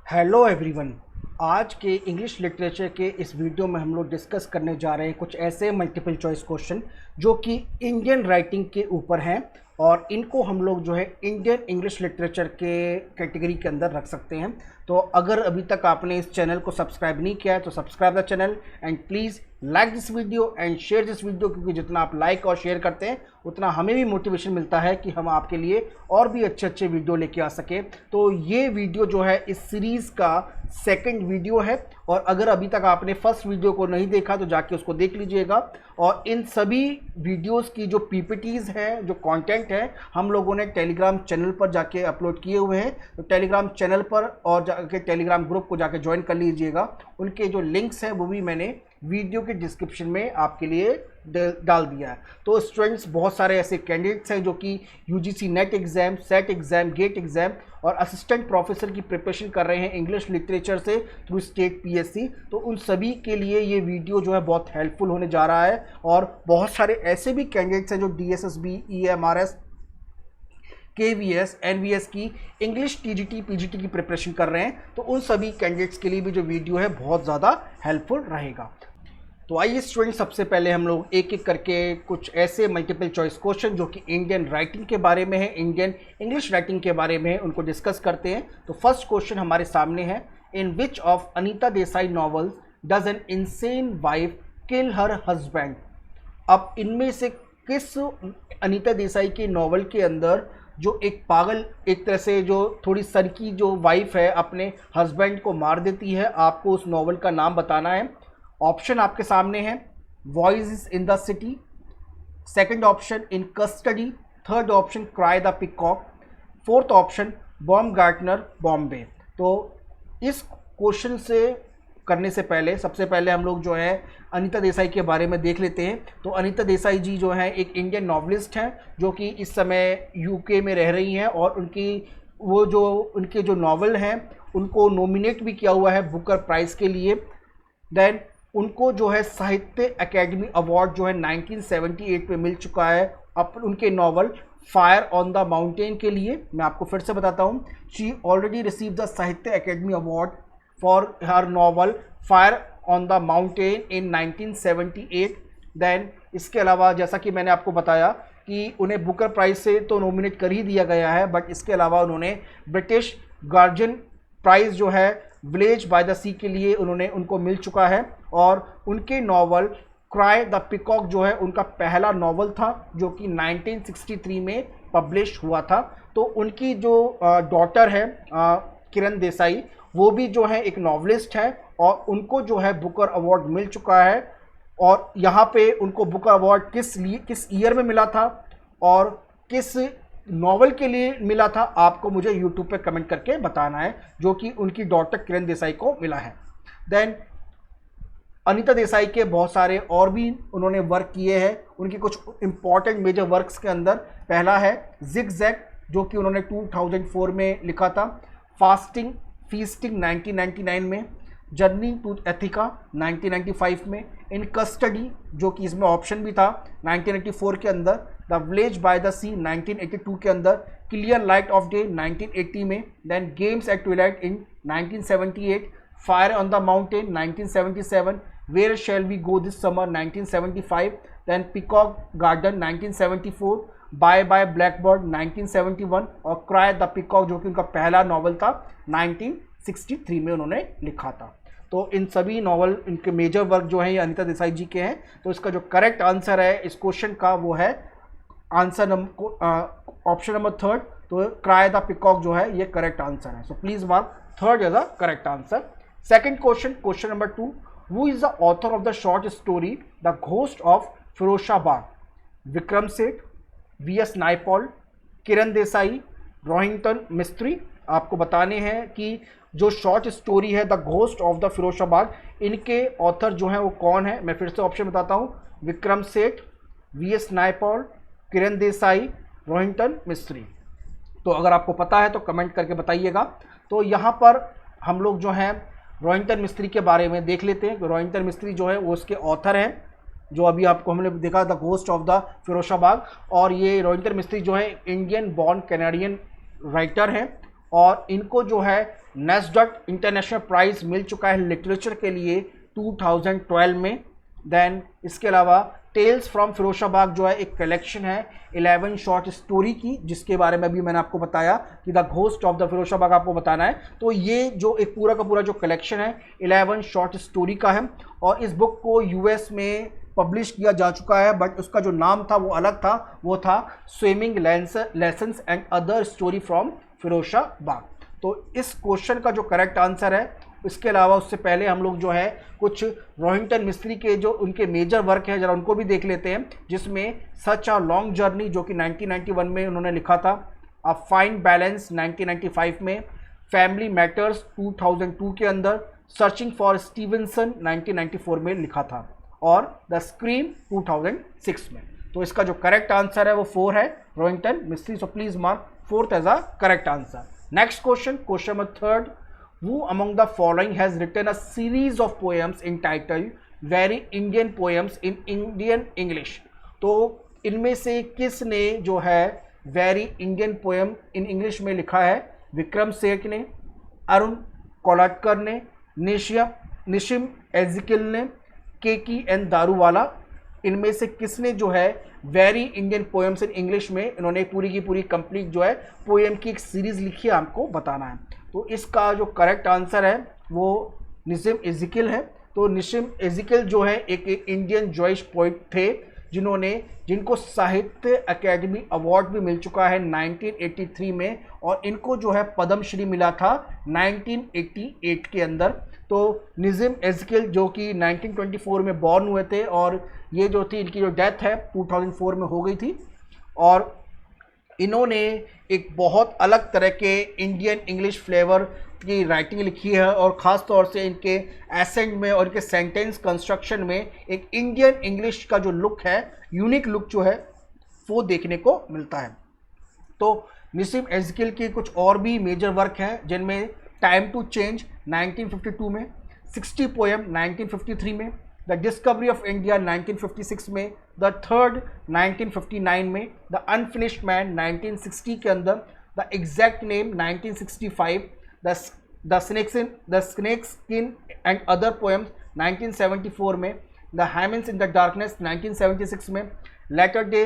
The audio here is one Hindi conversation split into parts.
Hello everyone. आज के इंग्लिश लिटरेचर के इस वीडियो में हम लोग डिस्कस करने जा रहे हैं कुछ ऐसे मल्टीपल चॉइस क्वेश्चन जो कि इंडियन राइटिंग के ऊपर हैं और इनको हम लोग जो है इंडियन इंग्लिश लिटरेचर के कैटेगरी के अंदर रख सकते हैं। तो अगर अभी तक आपने इस चैनल को सब्सक्राइब नहीं किया है तो subscribe the channel and please like this video and share this video, क्योंकि जितना आप लाइक और शेयर करते हैं उतना हमें भी मोटिवेशन मिलता है कि हम आपके लिए और भी अच्छे अच्छे वीडियो लेके आ सके। तो ये वीडियो जो है इस सीरीज़ का सेकंड वीडियो है और अगर अभी तक आपने फर्स्ट वीडियो को नहीं देखा तो जाके उसको देख लीजिएगा। और इन सभी वीडियोस की जो पीपीटीज़ हैं, जो कंटेंट है, हम लोगों ने टेलीग्राम चैनल पर जाके अपलोड किए हुए हैं। तो टेलीग्राम चैनल पर और जाके टेलीग्राम ग्रुप को जाके ज्वाइन कर लीजिएगा। उनके जो लिंक्स हैं वो भी मैंने वीडियो के डिस्क्रिप्शन में आपके लिए डाल दिया है। तो स्टूडेंट्स, बहुत सारे ऐसे कैंडिडेट्स हैं जो कि UGC NET exam, SET exam, GATE exam और असिस्टेंट प्रोफेसर की प्रिपरेशन कर रहे हैं इंग्लिश लिटरेचर से थ्रू स्टेट पीएससी। तो उन सभी के लिए ये वीडियो जो है बहुत हेल्पफुल होने जा रहा है। और बहुत सारे ऐसे भी कैंडिडेट्स हैं जो डीएसएसबी, ईएमआरएस, केवीएस, एनवीएस की इंग्लिश टीजीटी, पीजीटी की प्रिपरेशन कर रहे हैं। तो उन सभी कैंडिडेट्स के लिए भी जो वीडियो है बहुत ज़्यादा हेल्पफुल रहेगा। तो आइए स्टूडेंट, सबसे पहले हम लोग एक एक करके कुछ ऐसे मल्टीपल चॉइस क्वेश्चन जो कि इंडियन राइटिंग के बारे में है, इंडियन इंग्लिश राइटिंग के बारे में है, उनको डिस्कस करते हैं। तो फर्स्ट क्वेश्चन हमारे सामने है, in which of Anita Desai novels does an insane wife kill her husband. अब इनमें से किस अनीता देसाई के नॉवल के अंदर जो एक पागल, एक तरह से जो थोड़ी सरकी जो वाइफ है अपने हस्बैंड को मार देती है, आपको उस नॉवल का नाम बताना है। ऑप्शन आपके सामने है, voice in the city, second option in custody, third option cry the peacock, fourth option Baumgartner Bombay. तो इस क्वेश्चन से करने से पहले सबसे पहले हम लोग जो है अनीता देसाई के बारे में देख लेते हैं। तो अनीता देसाई जी जो है एक इंडियन नॉवलिस्ट हैं जो कि इस समय यूके में रह रही हैं और उनके जो नॉवल हैं उनको नॉमिनेट भी किया हुआ है बुकर प्राइज़ के लिए। देन उनको जो है साहित्य अकेडमी अवार्ड जो है 1978 में मिल चुका है उनके novel fire on the mountain के लिए। मैं आपको फिर से बताता हूँ, she already receive the Sahitya academy award for her novel fire on the mountain in 1978। Then इसके अलावा जैसा कि मैंने आपको बताया कि उन्हें बुकर प्राइज़ से तो नॉमिनेट कर ही दिया गया है, बट इसके अलावा उन्होंने ब्रिटिश गार्जियन प्राइज़ जो है विलेज बाय द सी के लिए उनको मिल चुका है। और उनके नॉवल क्राई द पिकॉक जो है उनका पहला नॉवल था जो कि 1963 में पब्लिश हुआ था। तो उनकी जो डॉटर है किरण देसाई, वो भी जो है एक नॉवलिस्ट है और उनको जो है बुकर अवार्ड मिल चुका है। और यहाँ पे उनको बुकर अवार्ड किस ईयर में मिला था और किस नॉवल के लिए मिला था, आपको मुझे यूट्यूब पे कमेंट करके बताना है, जो कि उनकी डॉटर किरण देसाई को मिला है। देन अनीता देसाई के बहुत सारे और भी उन्होंने वर्क किए हैं। उनकी कुछ इंपॉर्टेंट मेजर वर्क्स के अंदर पहला है जिगजैग जो कि उन्होंने 2004 में लिखा था, फास्टिंग फीस्टिंग 1999 में, जर्नी टू एथिका 1995 में, इन कस्टडी जो कि इसमें ऑप्शन भी था 1984 के अंदर, the village by the sea 1982 के अंदर, क्लियर लाइट ऑफ डे 1980 में, then games at twilight in 1978, fire on the mountain 1977, where shall we go this summer 1975, then peacock garden 1974, bye bye blackbird 1971 और क्राई द पिकॉक जो कि उनका पहला नॉवल था 1963 में उन्होंने लिखा था। तो इन सभी नॉवल, इनके मेजर वर्क जो है ये अनीता देसाई जी के हैं। तो इसका जो करेक्ट आंसर है इस क्वेश्चन का वो है आंसर ऑप्शन नंबर थर्ड। तो क्राई द पिकॉक जो है ये करेक्ट आंसर है। So please mark third as the correct answer. Second question, question number 2, who is the author of the short story the ghost of Firozabad? Vikram Seth, VS Naipaul, Kiran Desai, Rohinton Mistry. आपको बताने हैं कि जो शॉर्ट स्टोरी है the ghost of the Firozabad, इनके ऑथर जो हैं वो कौन है। मैं फिर से ऑप्शन बताता हूँ, विक्रम सेठ, वीएस नायपॉल, किरण देसाई, रोहिंटन मिस्त्री। तो अगर आपको पता है तो कमेंट करके बताइएगा। तो यहाँ पर हम लोग जो हैं रोहिंटन मिस्त्री के बारे में देख लेते हैं। रोहिंटन मिस्त्री जो है वो उसके ऑथर हैं, जो अभी आपको हमने देखा द घोस्ट ऑफ द फिरोशाबाद। और ये रोहिंटन मिस्त्री जो है इंडियन बॉर्न कैनेडियन राइटर हैं और इनको जो है नेस्डॉट इंटरनेशनल प्राइज मिल चुका है लिटरेचर के लिए 2012 में। देन इसके अलावा टेल्स फ्रॉम फिरोशाबाद जो है एक कलेक्शन है 11 शॉर्ट स्टोरी की, जिसके बारे में भी मैंने आपको बताया कि द घोस्ट ऑफ द फिरोशाबाद आपको बताना है। तो ये जो एक पूरा का पूरा जो कलेक्शन है 11 शॉर्ट स्टोरी का है, और इस बुक को यूएस में पब्लिश किया जा चुका है, बट उसका जो नाम था वो अलग था, वो था swimming lessons and other story from Firozabad. तो इस क्वेश्चन का जो करेक्ट आंसर है, इसके अलावा उससे पहले हम लोग जो है कुछ रोहिंटन मिस्त्री के जो उनके मेजर वर्क है जरा उनको भी देख लेते हैं, जिसमें सच अ लॉन्ग जर्नी जो कि 1991 में उन्होंने लिखा था, अ फाइन बैलेंस 1995 में, फैमिली मैटर्स 2002 के अंदर, सर्चिंग फॉर स्टीवेंसन 1994 में लिखा था, और द स्क्रीम 2006 में। तो इसका जो करेक्ट आंसर है वो 4 है, Rohinton Mistry. So please mark 4th as a correct answer. Next question, question number 3rd, who among the following has written a series of poems entitled Very Indian Poems in Indian English? तो इनमें से किसने जो है very Indian poem in English में लिखा है? विक्रम सेठ ने, अरुण कोलाटकर ने, निशिम एजिकिल ने, KKN दारूवाला। इनमें से किसने जो है very Indian poems in English में इन्होंने पूरी की पूरी कंप्लीट जो है पोएम की एक सीरीज लिखी है, हमको बताना है। तो इसका जो करेक्ट आंसर है वो निशिम एजिकिल है। तो निशिम एजिकिल जो है एक इंडियन जॉइश पोइट थे जिनको साहित्य अकेडमी अवार्ड भी मिल चुका है 1983 में, और इनको जो है पद्मश्री मिला था 1988 के अंदर। तो निशिम एजिकिल जो कि 1924 में बॉर्न हुए थे, और ये जो थी इनकी जो डेथ है 2004 में हो गई थी, और इन्होंने एक बहुत अलग तरह के इंडियन इंग्लिश फ्लेवर की राइटिंग लिखी है, और ख़ास तौर से इनके एसेंट में और इनके सेंटेंस कंस्ट्रक्शन में एक इंडियन इंग्लिश का जो लुक है, यूनिक लुक जो है वो देखने को मिलता है। तो निशिम एजिकिल की कुछ और भी मेजर वर्क हैं, जिनमें टाइम टू चेंज 1952 में, 60 पोएम 1953 में, द डिस्कवरी ऑफ इंडिया 1956 में, द थर्ड 1959 में, द अनफिनिश्ड मैन 1960 के अंदर, the exact name 1965, the snake skin and other poems 1974 में, द हैमन्स इन द डार्कनेस 1976 में, लेटर डे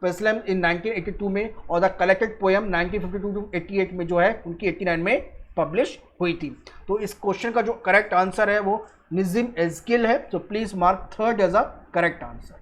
पेस्लम इन 1982 में, और द कलेक्टेड पोएम 1952 टू 88 में जो है उनकी 89 में पब्लिश हुई थी। तो इस क्वेश्चन का जो करेक्ट आंसर है वो निशिम एजिकिल है। तो please mark 3rd as a correct answer.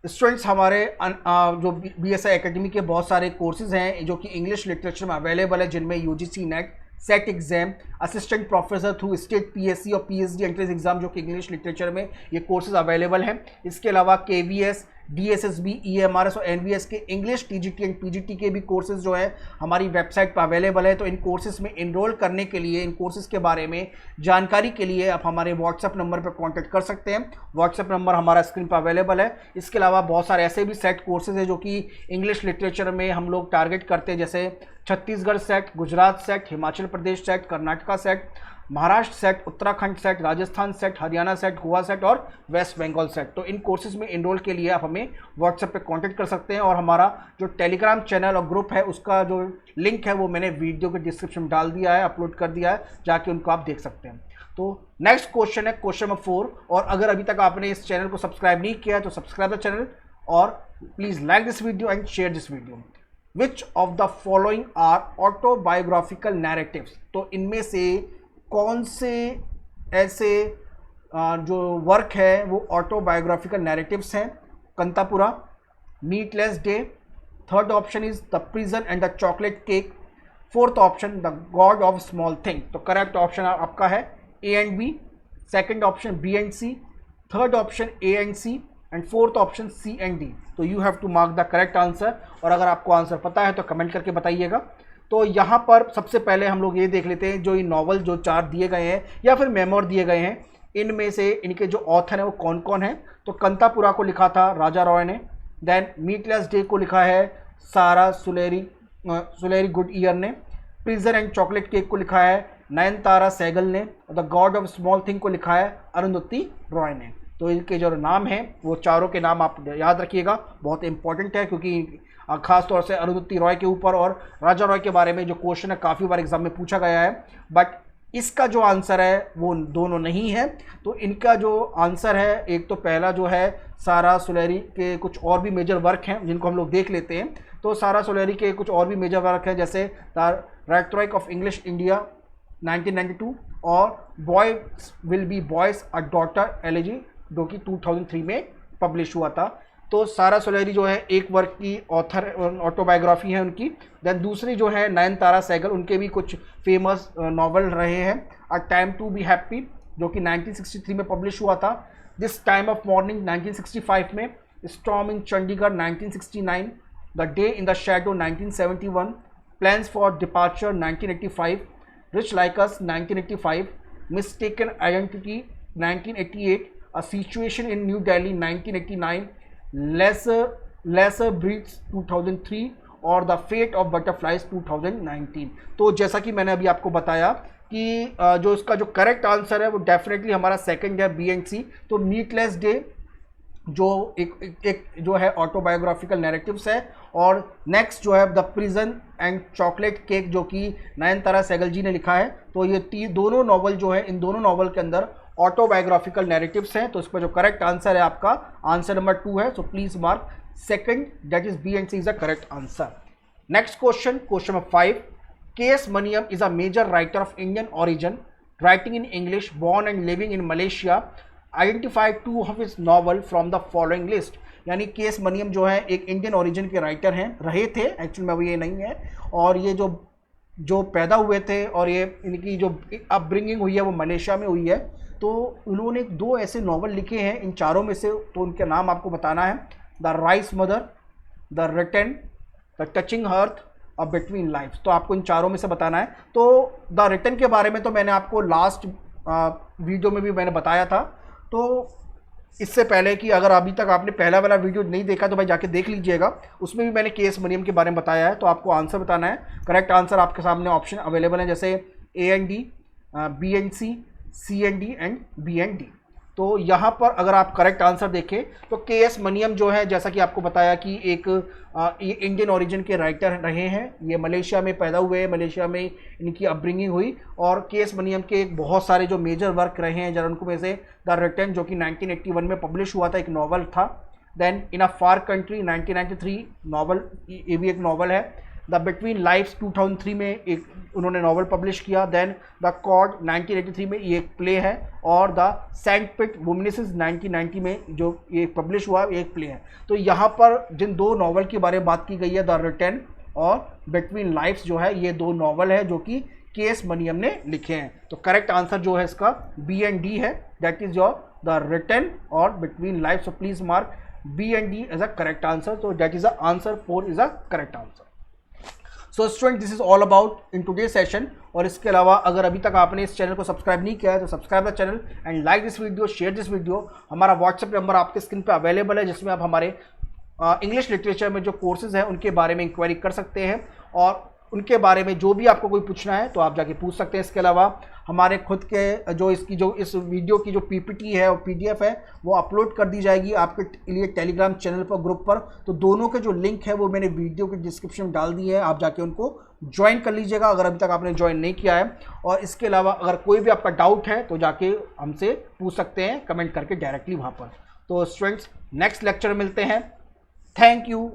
Students, हमारे जो BSI एकेडमी के बहुत सारे कोर्सेज हैं जो कि इंग्लिश लिटरेचर में अवेलेबल है, जिनमें UGC net, set exam, assistant professor through state PSC और PhD एंट्रेंस एग्जाम जो कि इंग्लिश लिटरेचर में ये कोर्सेज अवेलेबल हैं। इसके अलावा KVS, DSSB, EMRS और NVS के इंग्लिश TGT एंड PGT के भी कोर्सेज जो है हमारी वेबसाइट पर अवेलेबल है। तो इन कोर्सेज में इनरोल करने के लिए, इन कोर्सेज के बारे में जानकारी के लिए आप हमारे व्हाट्सएप नंबर पर कांटेक्ट कर सकते हैं। व्हाट्सएप नंबर हमारा स्क्रीन पर अवेलेबल है। इसके अलावा बहुत सारे ऐसे भी सेट कोर्सेज हैं जो कि इंग्लिश लिटरेचर में हम लोग टारगेट करते हैं, जैसे Chhattisgarh set, Gujarat set, Himachal Pradesh set, Karnataka set, Maharashtra set, Uttarakhand set, Rajasthan set, Haryana set, Goa set और वेस्ट बंगाल सेट। तो इन कोर्सेज में इनरोल के लिए आप हमें व्हाट्सएप पे कांटेक्ट कर सकते हैं, और हमारा जो टेलीग्राम चैनल और ग्रुप है उसका जो लिंक है वो मैंने वीडियो के डिस्क्रिप्शन में डाल दिया है, अपलोड कर दिया है, जाके उनको आप देख सकते हैं। तो नेक्स्ट क्वेश्चन है क्वेश्चन नंबर 4, और अगर अभी तक आपने इस चैनल को सब्सक्राइब नहीं किया है तो सब्सक्राइब द चैनल, और please like this video and share this video. Which of the following are autobiographical narratives? तो इनमें से कौन से ऐसे जो वर्क है वो ऑटोबायोग्राफिकल नैरेटिव्स हैं? Kanthapura, meatless day, third option is the prison and the chocolate cake, fourth option the god of small thing. तो करेक्ट ऑप्शन आपका है A and B, second option B and C, third option A and C, and fourth option C and D। तो you have to mark the correct answer, और अगर आपको आंसर पता है तो कमेंट करके बताइएगा। तो यहाँ पर सबसे पहले हम लोग ये देख लेते हैं जो ये नॉवल जो 4 दिए गए हैं या फिर मेमोर दिए गए हैं, इनमें से इनके जो ऑथर हैं वो कौन कौन हैं। तो कंतापुरा को लिखा था राजा रॉय ने, देन मीटलेस डे को लिखा है सारा सुलेरी गुड ईयर ने, प्रिजन एंड चॉकलेट केक को लिखा है नयनतारा सहगल ने, और the god of small thing को लिखा है अरुंधति रॉय ने। तो इनके जो नाम हैं वो चारों के नाम आप याद रखिएगा, बहुत इंपॉर्टेंट है, क्योंकि खास तौर से अरुंधति रॉय के ऊपर और राजा रॉय के बारे में जो क्वेश्चन है काफ़ी बार एग्जाम में पूछा गया है, बट इसका जो आंसर है वो दोनों नहीं है। तो इनका जो आंसर है, एक तो पहला जो है सारा सोलैरी के कुछ और भी मेजर वर्क हैं जिनको हम लोग देख लेते हैं। तो सारा सोलैरी के कुछ और भी मेजर वर्क हैं, जैसे the rhetoric of English India 1992 और boys will be boys a daughter elegy जो कि 2003 में पब्लिश हुआ था। तो सारा सोलैरी जो है एक वर्क की ऑथर ऑटोबायोग्राफी है उनकी। देन दूसरी जो है नयनतारा सहगल, उनके भी कुछ फेमस नॉवल रहे हैं। A time to be happy जो कि 1963 में पब्लिश हुआ था, दिस टाइम ऑफ मॉर्निंग 1965 में, storm in Chandigarh 1969, the day in the shadow 1971, plans for departure 1985, rich like us 1985, mistaken identity 1988, a situation in new Delhi 1989, lesser breeds 2003 और द फेट ऑफ बटरफ्लाइज 2019। तो जैसा कि मैंने अभी आपको बताया कि जो इसका जो करेक्ट आंसर है वो डेफिनेटली हमारा सेकंड है, बी एंड सी। तो मीटलेस डे जो एक जो है ऑटोबायोग्राफिकल नैरेटिव्स है, और नेक्स्ट जो है the prison and chocolate cake जो कि नयनतारा सहगल जी ने लिखा है। तो ये दोनों नॉवल जो है, इन दोनों नॉवल के अंदर ऑटोबायोग्राफिकल नैरेटिव्स हैं। तो इसका जो करेक्ट आंसर है आपका आंसर नंबर 2 है। So please mark second, that is B and C is the correct answer. Next question, question number 5, K S. Maniam is a major writer of Indian origin, writing in English, born and living in Malaysia. Identify 2 of his novel from the following list. यानी के.एस. मनियम जो है एक इंडियन ओरिजिन के राइटर हैं, रहे थे एक्चुअली में, वो ये नहीं है, और ये जो पैदा हुए थे और ये इनकी जो अपब्रिंगिंग हुई है वो मलेशिया में हुई है। तो उन्होंने 2 ऐसे नॉवल लिखे हैं, इन चारों में से तो उनके नाम आपको बताना है, the rice mother, the return, the touching hearth और बिटवीन लाइफ्स। तो आपको इन चारों में से बताना है। तो द रिटर्न के बारे में तो मैंने आपको लास्ट वीडियो में भी मैंने बताया था। तो इससे पहले कि अगर अभी तक आपने पहला वाला वीडियो नहीं देखा तो भाई जाके देख लीजिएगा, उसमें भी मैंने के.एस. मनियम के बारे में बताया है। तो आपको आंसर बताना है। करेक्ट आंसर आपके सामने ऑप्शन अवेलेबल है, जैसे A and D, B and C, C and D and B and D. तो यहाँ पर अगर आप करेक्ट आंसर देखें तो के.एस. मनियम जो है, जैसा कि आपको बताया कि ये इंडियन ओरिजिन के राइटर रहे हैं, ये मलेशिया में पैदा हुए, मलेशिया में इनकी अपब्रिंगिंग हुई, और के.एस. मनियम के बहुत सारे जो मेजर वर्क रहे हैं, जिनको में से द रिटर्न जो कि 1981 में पब्लिश हुआ था, एक नॉवल था। Then in a far country 1993 novel, ये भी एक नॉवल है। द बिटवीन लाइफ्स 2003 में एक उन्होंने नॉवल पब्लिश किया। देन द कॉर्ड 1983 में ये एक प्ले है, और द सेंट पिट वुमनेसेस 1990 में जो ये पब्लिश हुआ एक प्ले है। तो यहाँ पर जिन 2 नॉवल के बारे में बात की गई है, द रिटर्न और बिटवीन लाइफ्स जो है, ये 2 नॉवल है जो कि के.एस. मनियम ने लिखे हैं। तो करेक्ट आंसर जो है इसका बी एंड डी है, that is your the return और between lives. So please mark B and D as a correct answer. तो that is the answer 4 is a correct answer. So student, this is all about in today session. और इसके अलावा अगर अभी तक आपने इस चैनल को सब्सक्राइब नहीं किया है तो subscribe the channel and like this video, share this video. हमारा व्हाट्सएप नंबर आपके स्क्रीन पे अवेलेबल है, जिसमें आप हमारे इंग्लिश लिटरेचर में जो कोर्सेज हैं उनके बारे में इंक्वायरी कर सकते हैं, और उनके बारे में जो भी आपको कोई पूछना है तो आप जाके पूछ सकते हैं। इसके अलावा हमारे खुद के जो इस वीडियो की जो पीपीटी है और पीडीएफ है वो अपलोड कर दी जाएगी आपके लिए टेलीग्राम चैनल पर, ग्रुप पर। तो दोनों के जो लिंक है वो मैंने वीडियो के डिस्क्रिप्शन में डाल दी है, आप जाके उनको ज्वाइन कर लीजिएगा अगर अभी तक आपने ज्वाइन नहीं किया है। और इसके अलावा अगर कोई भी आपका डाउट है तो जाके हमसे पूछ सकते हैं कमेंट करके डायरेक्टली वहाँ पर। तो स्टूडेंट्स, नेक्स्ट लेक्चर में मिलते हैं। Thank you.